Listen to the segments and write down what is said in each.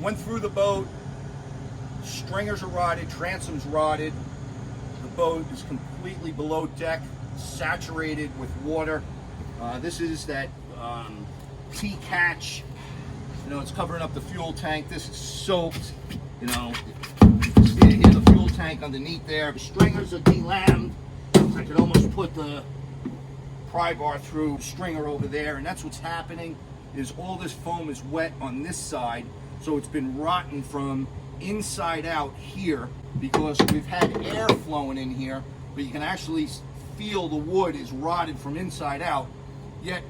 Went through the boat, stringers are rotted, transoms rotted. The boat is completely below deck, saturated with water. This is that T-catch. You know, it's covering up the fuel tank. This is soaked. You know, you can see here the fuel tank underneath there. The stringers are delammed. I could almost put the pry bar through the stringer over there, and that's what's happening. Is all this foam is wet on this side, so it's been rotten from inside out here because we've had air flowing in here, but you can actually feel the wood is rotted from inside out. Yet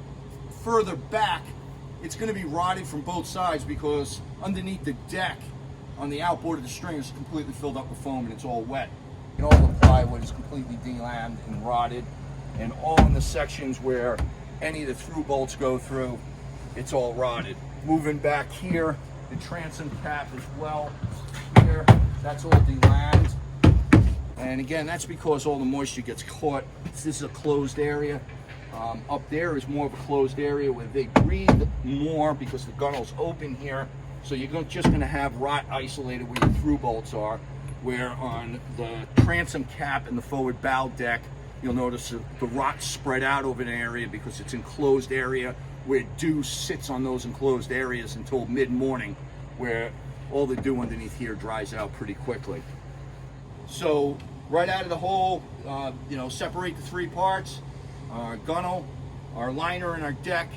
further back, it's going to be rotted from both sides because underneath the deck on the outboard of the stringer is completely filled up with foam and it's all wet. And all the plywood is completely delammed and rotted, and all in the sections where any of the through bolts go through, it's all rotted. Moving back here, the transom cap as well. Here, that's all delammed. And again, that's because all the moisture gets caught. This is a closed area. Up there is more of a closed area where they breathe more because the gunnel's open here. So you're just going to have rot isolated where your through bolts are. Where on the transom cap and the forward bow deck, you'll notice the rot spread out over an area because it's enclosed area where dew sits on those enclosed areas until mid-morning, where all the dew underneath here dries out pretty quickly. So right out of the hole, you know, separate the three parts, our gunnel, our liner, and our deck.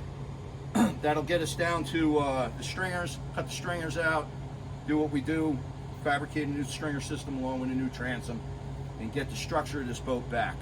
That'll get us down to the stringers, cut the stringers out, do what we do, fabricate a new stringer system along with a new transom, and get the structure of this boat back.